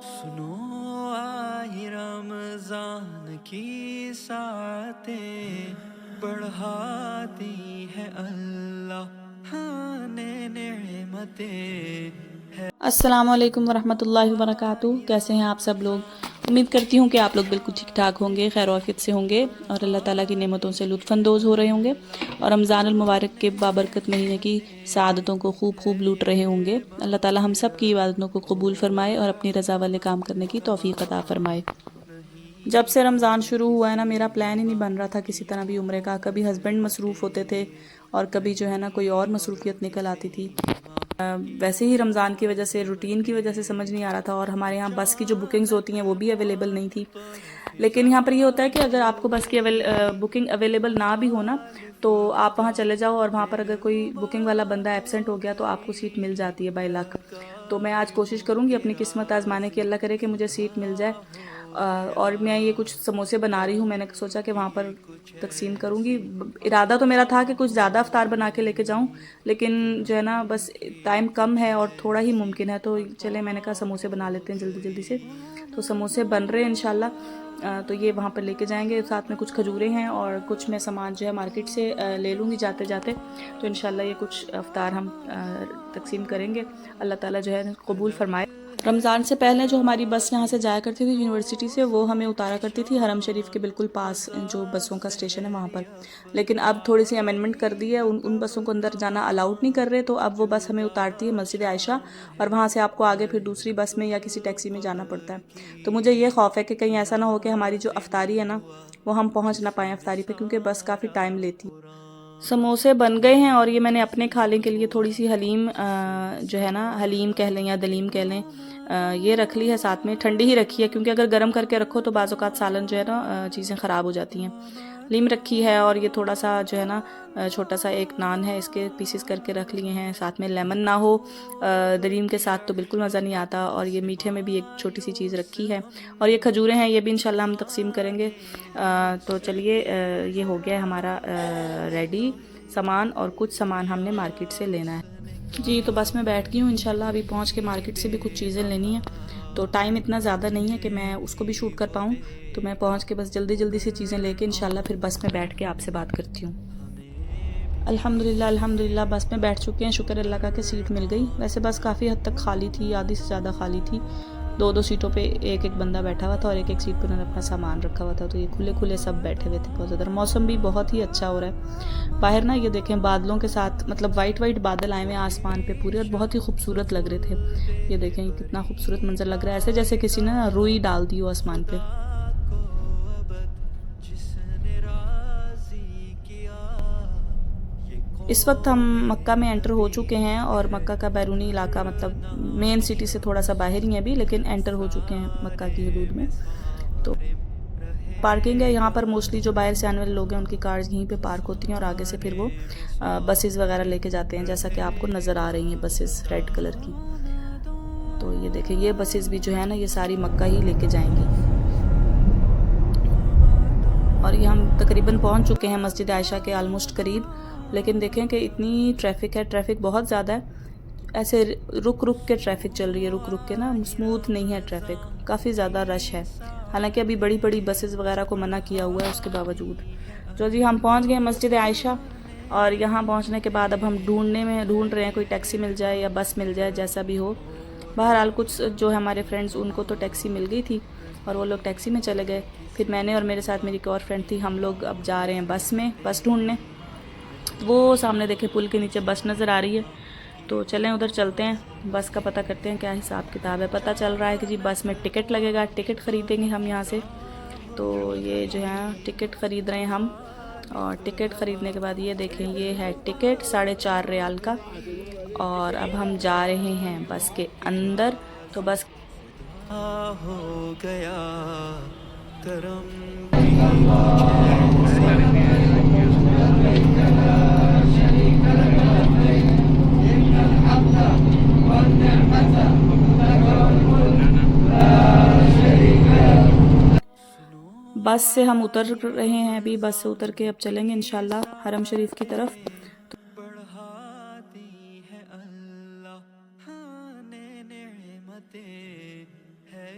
सुनो आए रमजान की सातें बढ़ाती है अल्लाह हाँ ने नेमतें। अस्सलाम वालेकुम वरहमतुल्लाहि वबरकातुहू। कैसे हैं आप सब लोग? उम्मीद करती हूँ कि आप लोग बिल्कुल ठीक ठाक होंगे, खैर आफियत से होंगे और अल्लाह ताला की नेमतों से लुत्फ़अंदोज़ हो रहे होंगे और रमज़ान अल मुबारक के बाबरकत महीने की सआदतों को खूब खूब लूट रहे होंगे। अल्लाह ताला हम सब की इबादतों को कबूल फ़रमाए और अपनी रज़ा वाले काम करने की तौफ़ीक़ अता फ़रमाए। जब से रमज़ान शुरू हुआ है ना, मेरा प्लान ही नहीं बन रहा था किसी तरह भी उम्रे का। कभी हस्बैंड मसरूफ़ होते थे और कभी जो है ना कोई और मसरूफ़ियत निकल आती थी। वैसे ही रमज़ान की वजह से, रूटीन की वजह से समझ नहीं आ रहा था और हमारे यहाँ बस की जो बुकिंग्स होती हैं वो भी अवेलेबल नहीं थी। लेकिन यहाँ पर ये होता है कि अगर आपको बस की बुकिंग अवेलेबल ना भी हो ना, तो आप वहाँ चले जाओ और वहाँ पर अगर कोई बुकिंग वाला बंदा एब्सेंट हो गया तो आपको सीट मिल जाती है बाय लक। तो मैं आज कोशिश करूँगी अपनी किस्मत आजमाने की, अल्लाह करे कि मुझे सीट मिल जाए। और मैं ये कुछ समोसे बना रही हूँ, मैंने सोचा कि वहाँ पर तकसीम करूँगी। इरादा तो मेरा था कि कुछ ज़्यादा अफ्तार बना के लेके जाऊँ, लेकिन जो है ना बस टाइम कम है और थोड़ा ही मुमकिन है, तो चले मैंने कहा समोसे बना लेते हैं जल्दी जल्दी से। तो समोसे बन रहे हैं इंशाल्लाह। तो ये वहाँ पर लेके जाएंगे, साथ में कुछ खजूरें हैं और कुछ मैं सामान जो है मार्केट से ले लूँगी जाते जाते। तो इंशाल्लाह ये कुछ अफ्तार हम तकसीम करेंगे। अल्लाह ताला जो है कबूल फरमाए। रमज़ान से पहले जो हमारी बस यहाँ से जाया करती थी यूनिवर्सिटी से, वो हमें उतारा करती थी हरम शरीफ के बिल्कुल पास जो बसों का स्टेशन है वहाँ पर। लेकिन अब थोड़ी सी अमेंडमेंट कर दी है, उन बसों को अंदर जाना अलाउड नहीं कर रहे, तो अब वो बस हमें उतारती है मस्जिद आयशा और वहाँ से आपको आगे फिर दूसरी बस में या किसी टैक्सी में जाना पड़ता है। तो मुझे ये खौफ है कि कहीं ऐसा ना हो कि हमारी जो अफ्तारी है ना वो हम पहुँच ना पाएँ अफ्तारी पे, क्योंकि बस काफ़ी टाइम लेती है। समोसे बन गए हैं और ये मैंने अपने खाने के लिए थोड़ी सी हलीम जो है ना, हलीम कह लें या दलीम कह लें, ये रख ली है साथ में। ठंडी ही रखी है क्योंकि अगर गर्म करके रखो तो बाज़ औक़ात सालन जो है ना चीज़ें ख़राब हो जाती हैं। हलीम रखी है और ये थोड़ा सा जो है ना छोटा सा एक नान है, इसके पीसेस करके रख लिए हैं। साथ में लेमन ना हो दलीम के साथ तो बिल्कुल मज़ा नहीं आता। और ये मीठे में भी एक छोटी सी चीज़ रखी है और ये खजूरें हैं, ये भी इंशाल्लाह हम तकसीम करेंगे। तो चलिए ये हो गया है हमारा रेडी सामान और कुछ सामान हमने मार्केट से लेना है। जी तो बस मैं बैठ गई हूँ इंशाल्लाह। अभी पहुँच के मार्केट से भी कुछ चीज़ें लेनी है, तो टाइम इतना ज़्यादा नहीं है कि मैं उसको भी शूट कर पाऊँ। तो मैं पहुँच के बस जल्दी जल्दी से चीज़ें लेके इंशाल्लाह फिर बस में बैठ के आपसे बात करती हूँ। अल्हम्दुलिल्लाह अल्हम्दुलिल्लाह बस में बैठ चुके हैं, शुक्र अल्लाह का कि सीट मिल गई। वैसे बस काफ़ी हद तक खाली थी, आधी से ज़्यादा खाली थी। दो दो सीटों पे एक एक बंदा बैठा हुआ था और एक एक सीट पर उन्होंने अपना सामान रखा हुआ था। तो ये खुले खुले सब बैठे हुए थे बहुत ज़्यादा। मौसम भी बहुत ही अच्छा हो रहा है बाहर ना, ये देखें बादलों के साथ, मतलब वाइट वाइट बादल आए हुए हैं आसमान पे पूरे और बहुत ही खूबसूरत लग रहे थे। ये देखें ये कितना खूबसूरत मंजर लग रहा है, ऐसे जैसे किसी ने ना रुई डाल दी हो आसमान पे। इस वक्त हम मक्का में एंटर हो चुके हैं और मक्का का बैरूनी इलाका, मतलब मेन सिटी से थोड़ा सा बाहर ही है अभी, लेकिन एंटर हो चुके हैं मक्का की हदूद में। तो पार्किंग है यहाँ पर, मोस्टली जो बाहर से आने वाले लोग हैं उनकी कार्स यहीं पे पार्क होती हैं और आगे से फिर वो बसेस वगैरह लेके जाते हैं, जैसा कि आपको नज़र आ रही हैं बसेस रेड कलर की। तो ये देखें ये बसेस भी जो है ना ये सारी मक्का ही लेके जाएंगी। और ये हम तकरीबन पहुँच चुके हैं मस्जिद आयशा के आलमोस्ट करीब। लेकिन देखें कि इतनी ट्रैफिक है, ट्रैफिक बहुत ज़्यादा है। ऐसे रुक रुक के ट्रैफिक चल रही है, रुक रुक के ना, स्मूथ नहीं है ट्रैफिक, काफ़ी ज़्यादा रश है। हालांकि अभी बड़ी बड़ी बसेस वगैरह को मना किया हुआ है उसके बावजूद। जो जी हम पहुंच गए मस्जिद आयशा और यहाँ पहुंचने के बाद अब हम ढूंढ रहे हैं कोई टैक्सी मिल जाए या बस मिल जाए, जैसा भी हो। बहरहाल कुछ जो है हमारे फ्रेंड्स उनको तो टैक्सी मिल गई थी और वो लोग टैक्सी में चले गए। फिर मैंने और मेरे साथ मेरी एक और फ्रेंड थी, हम लोग अब जा रहे हैं बस में, बस ढूंढने। वो सामने देखे पुल के नीचे बस नज़र आ रही है, तो चलें उधर चलते हैं, बस का पता करते हैं क्या हिसाब किताब है। पता चल रहा है कि जी बस में टिकट लगेगा, टिकट ख़रीदेंगे हम यहाँ से। तो ये जो है टिकट ख़रीद रहे हैं हम और टिकट ख़रीदने के बाद ये देखें ये है टिकट 4.5 रियाल का। और अब हम जा रहे हैं बस के अंदर। तो बस हो गया करम की बस से हम उतर रहे हैं, अभी बस से उतर के अब चलेंगे इंशाल्लाह हरम शरीफ की तरफ। बढ़ाती है अल्लाह हाँ ने नेमतें है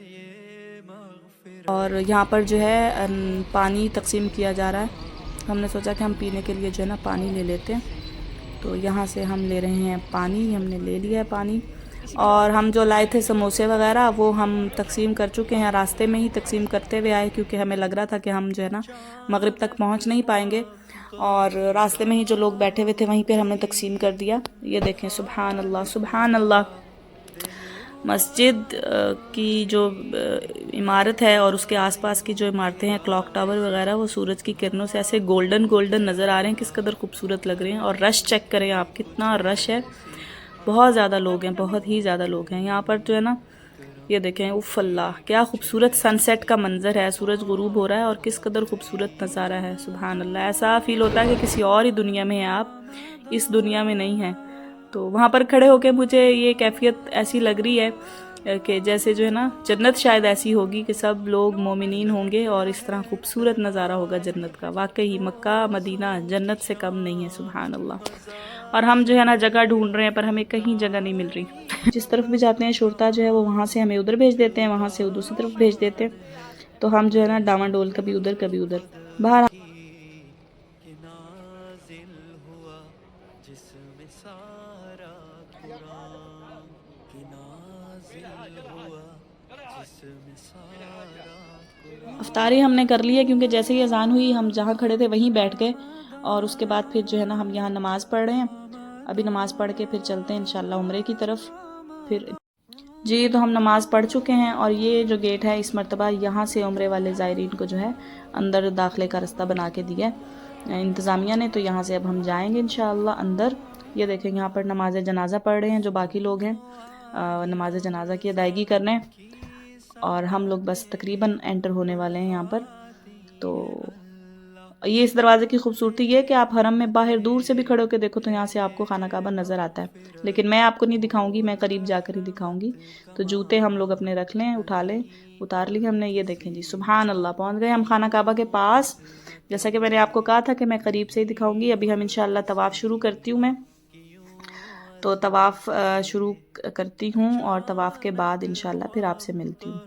और यहाँ पर जो है पानी तकसीम किया जा रहा है। हमने सोचा कि हम पीने के लिए जो है ना पानी ले लेते हैं, तो यहाँ से हम ले रहे हैं पानी। हमने ले लिया है पानी, और हम जो लाए थे समोसे वगैरह वो हम तकसीम कर चुके हैं। रास्ते में ही तकसीम करते हुए आए, क्योंकि हमें लग रहा था कि हम जो है ना मगरिब तक पहुँच नहीं पाएंगे, और रास्ते में ही जो लोग बैठे हुए थे वहीं पर हमने तकसीम कर दिया। ये देखें, सुबहान अल्लाह सुबहान अल्लाह। मस्जिद की जो इमारत है और उसके आसपास की जो इमारतें हैं, क्लॉक टावर वगैरह, वो सूरज की किरणों से ऐसे गोल्डन गोल्डन नज़र आ रहे हैं। किस कदर खूबसूरत लग रहे हैं। और रश चेक करें आप, कितना रश है। बहुत ज़्यादा लोग हैं, बहुत ही ज़्यादा लोग हैं यहाँ पर जो है ना। ये देखें, उफ़ अल्लाह, क्या खूबसूरत सनसेट का मंज़र है। सूरज गुरूब हो रहा है और किस कदर खूबसूरत नज़ारा है। सुबहान अल्लाह, ऐसा फ़ील होता है कि किसी और ही दुनिया में हैं आप, इस दुनिया में नहीं हैं। तो वहाँ पर खड़े होकर मुझे ये कैफियत ऐसी लग रही है कि जैसे जो है ना जन्नत शायद ऐसी होगी कि सब लोग मोमिनीन होंगे और इस तरह खूबसूरत नज़ारा होगा जन्नत का। वाकई मक्का मदीना जन्नत से कम नहीं है। सुबहान अल्लाह। और हम जो है ना जगह ढूंढ रहे हैं, पर हमें कहीं जगह नहीं मिल रही। जिस तरफ भी जाते हैं शुरता जो है वो वहाँ से हमें उधर भेज देते हैं, वहाँ से वो दूसरी तरफ भेज देते हैं। तो हम जो है ना डामाडोल, कभी उधर कभी उधर। बाहर कि नाजिल हुआ जिसमें सारा कुरान, कि नाजिल हुआ जिसमें सारा कुरान। अफ्तारी हमने कर ली है, क्योंकि जैसे ही अजान हुई हम जहाँ खड़े थे वहीं बैठ गए, और उसके बाद फिर जो है ना हम यहाँ नमाज़ पढ़ रहे हैं। अभी नमाज़ पढ़ के फिर चलते हैं इंशाल्लाह उम्रे की तरफ। फिर जी, तो हम नमाज़ पढ़ चुके हैं, और ये जो गेट है इस मरतबा यहाँ से उम्रे वाले ज़ायरीन को जो है अंदर दाखिले का रास्ता बना के दिया है इंतज़ामिया ने। तो यहाँ से अब हम जाएंगे इंशाल्लाह अंदर। ये देखें, यहाँ पर नमाज जनाज़ा पढ़ रहे हैं जो बाकी लोग हैं, नमाज जनाज़ा की अदायगी कर रहे हैं, और हम लोग बस तकरीबन एंटर होने वाले हैं यहाँ पर। तो ये इस दरवाज़े की खूबसूरती ये है कि आप हरम में बाहर दूर से भी खड़े होकर देखो तो यहाँ से आपको खाना काबा नज़र आता है, लेकिन मैं आपको नहीं दिखाऊंगी, मैं करीब जाकर ही दिखाऊंगी। तो जूते हम लोग अपने रख लें, उठा लें, उतार लिए हमने। ये देखें जी, सुबहान अल्लाह, पहुँच गए हम खाना काबा के पास। जैसा कि मैंने आपको कहा था कि मैं करीब से ही दिखाऊंगी। अभी हम इंशाल्लाह तवाफ़ शुरू करती हूँ मैं, तो तवाफ़ शुरू करती हूँ, और तवाफ़ के बाद इंशाल्लाह फिर आपसे मिलती हूँ।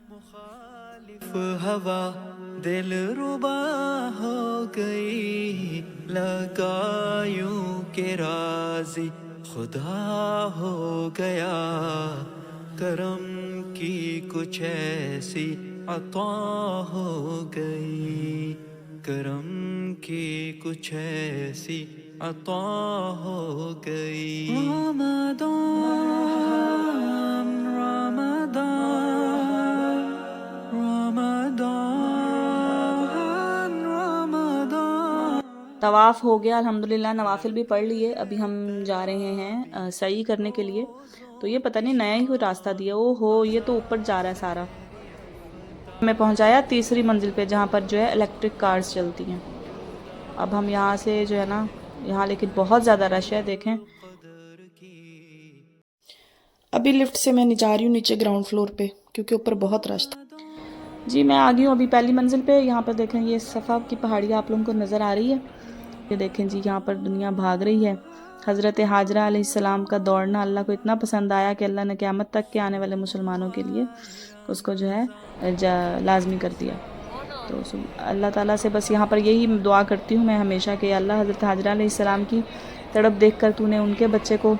मुखालिफ हवा दिल रुबा हो गई, लगा यूं के राज़ी खुदा हो गया। करम की कुछ ऐसी अता हो गई, करम की कुछ ऐसी अता हो गई। रमदान रमदान रमदान रमदान। तवाफ़ हो गया अल्हम्दुलिल्लाह, नवाफिल भी पढ़ लिए। अभी हम जा रहे हैं सही करने के लिए। तो ये पता नहीं नया ही कोई रास्ता दिया। ओ हो, ये तो ऊपर जा रहा है सारा। हमें पहुंचाया तीसरी मंजिल पे, जहाँ पर जो है इलेक्ट्रिक कार्स चलती हैं। अब हम यहाँ से जो है ना, यहाँ लेकिन बहुत ज़्यादा रश है, देखें। अभी लिफ्ट से मैं जा रही हूँ नीचे ग्राउंड फ्लोर पे, क्योंकि ऊपर बहुत रश था। जी, मैं आ गई हूँ अभी पहली मंजिल पे। यहाँ पर देखें, ये सफ़ा की पहाड़ी आप लोगों को नज़र आ रही है। ये देखें जी, यहाँ पर दुनिया भाग रही है। हज़रत हाजरा अलैहिस्सलाम का दौड़ना अल्लाह को इतना पसंद आया कि अल्लाह ने क़यामत तक के आने वाले मुसलमानों के लिए उसको जो है लाजमी कर दिया। तो अल्लाह ताला से बस यहाँ पर यही दुआ करती हूँ मैं हमेशा कि अल्लाह हज़रत हाजरा अलैहिस्सलाम की तड़प देख कर तूने उनके बच्चे को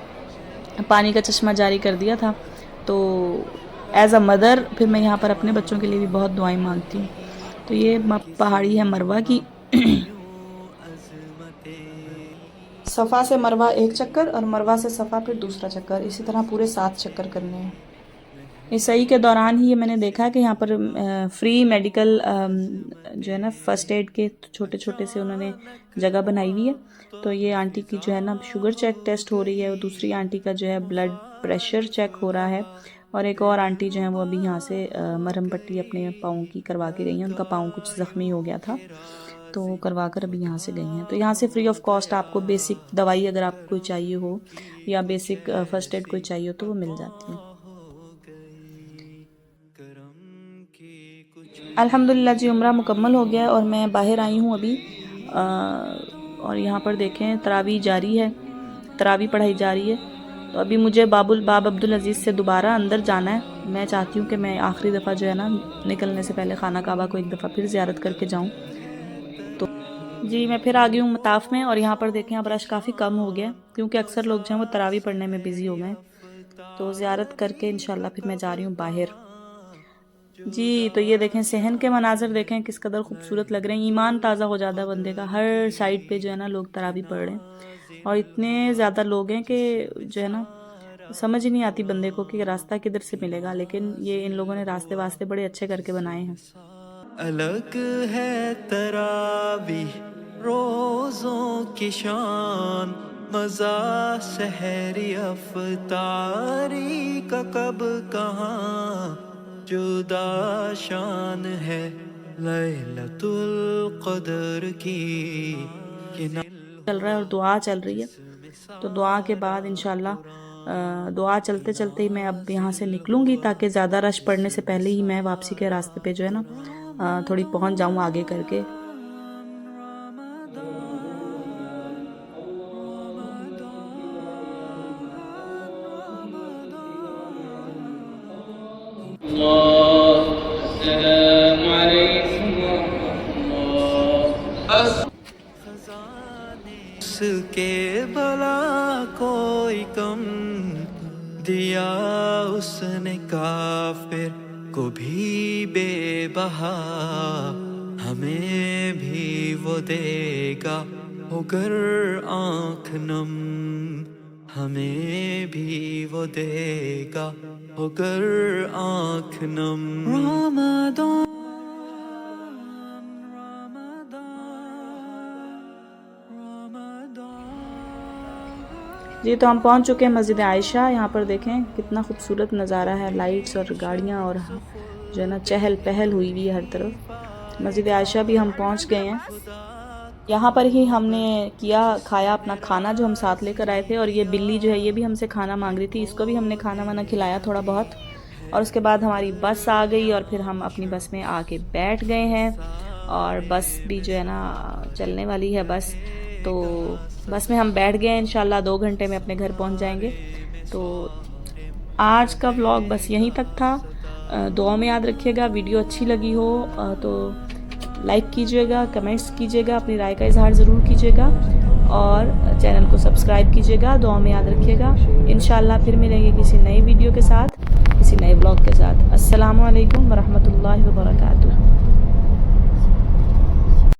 पानी का चश्मा जारी कर दिया था, तो एज़ अ मदर फिर मैं यहाँ पर अपने बच्चों के लिए भी बहुत दुआएं मांगती हूँ। तो ये पहाड़ी है मरवा की। सफ़ा से मरवा एक चक्कर, और मरवा से सफ़ा फिर दूसरा चक्कर, इसी तरह पूरे 7 चक्कर करने हैं। इस सही के दौरान ही ये मैंने देखा कि यहाँ पर फ्री मेडिकल जो है ना फर्स्ट एड के छोटे छोटे से उन्होंने जगह बनाई हुई है। तो ये आंटी की जो है ना शुगर चेक टेस्ट हो रही है, और दूसरी आंटी का जो है ब्लड प्रेशर चेक हो रहा है, और एक और आंटी जो है वो अभी यहाँ से मरहम पट्टी अपने पाँव की करवा के गई हैं। उनका पाँव कुछ ज़ख्मी हो गया था, तो करवा कर अभी यहाँ से गई हैं। तो यहाँ से फ्री ऑफ कॉस्ट आपको बेसिक दवाई अगर आपको कोई चाहिए हो, या बेसिक फर्स्ट एड कोई चाहिए हो, तो वो मिल जाती है। अल्हम्दुलिल्लाह जी, उम्रा मुकम्मल हो गया और मैं बाहर आई हूँ अभी। और यहाँ पर देखें तरावी जारी है, तरावी पढ़ाई जा रही है। तो अभी मुझे बाब अब्दुल अजीज़ से दोबारा अंदर जाना है। मैं चाहती हूँ कि मैं आखिरी दफ़ा जो है ना निकलने से पहले खाना काबा को एक दफ़ा फिर ज़ियारत करके जाऊँ। तो जी मैं फिर आ गई हूँ मताफ़ में, और यहाँ पर देखें अब रश काफ़ी कम हो गया क्योंकि अक्सर लोग जो हैं वो तरावी पढ़ने में बिज़ी हो गए। तो ज़ियारत करके इंशाल्लाह फिर मैं जा रही हूँ बाहर। जी तो ये देखें सहन के मनाज़र देखें किस कदर खूबसूरत लग रहे हैं। ईमान ताज़ा हो जाता है बंदे का। हर साइड पे जो है ना लोग तरावी पढ़ रहे हैं और इतने ज़्यादा लोग हैं कि जो है ना समझ ही नहीं आती बंदे को कि रास्ता किधर से मिलेगा, लेकिन ये इन लोगों ने रास्ते वास्ते बड़े अच्छे करके बनाए हैं। अलग है तरावी रोज़ों की शान, मज़ा सहरी अफ्तारी का कब कहाँ, जुदा शान है लैलतुल क़द्र की कि ना चल रहा है और दुआ चल रही है। तो दुआ के बाद इंशाल्लाह दुआ चलते चलते ही मैं अब यहाँ से निकलूँगी ताकि ज़्यादा रश पड़ने से पहले ही मैं वापसी के रास्ते पे जो है ना थोड़ी पहुँच जाऊँ आगे करके। के भला कोई कम दिया उसने काफिर को भी बेबहा, हमें भी वो देगा होगर आँख नम, हमें भी वो देगा होगर आँख नम। रमज़ान जी तो हम पहुंच चुके हैं मस्जिद आयशा। यहाँ पर देखें कितना खूबसूरत नज़ारा है, लाइट्स और गाड़ियाँ और जो है ना चहल पहल हुई हुई है हर तरफ। मस्जिद आयशा भी हम पहुंच गए हैं। यहाँ पर ही हमने खाया अपना खाना जो हम साथ लेकर आए थे, और ये बिल्ली जो है ये भी हमसे खाना मांग रही थी, इसको भी हमने खाना वाना खिलाया थोड़ा बहुत। और उसके बाद हमारी बस आ गई और फिर हम अपनी बस में आके बैठ गए हैं, और बस भी जो है ना चलने वाली है बस। तो बस में हम बैठ गए हैं, इंशाल्लाह 2 घंटे में अपने घर पहुंच जाएंगे। तो आज का व्लॉग बस यहीं तक था। दुआ में याद रखिएगा। वीडियो अच्छी लगी हो तो लाइक कीजिएगा, कमेंट्स कीजिएगा, अपनी राय का इजहार ज़रूर कीजिएगा, और चैनल को सब्सक्राइब कीजिएगा। दुआ में याद रखिएगा। इंशाल्लाह फिर मिलेंगे किसी नई वीडियो के साथ, किसी नए व्लॉग के साथ। अस्सलामु अलैकुम वरहमतुल्लाहि वबरकातुहू।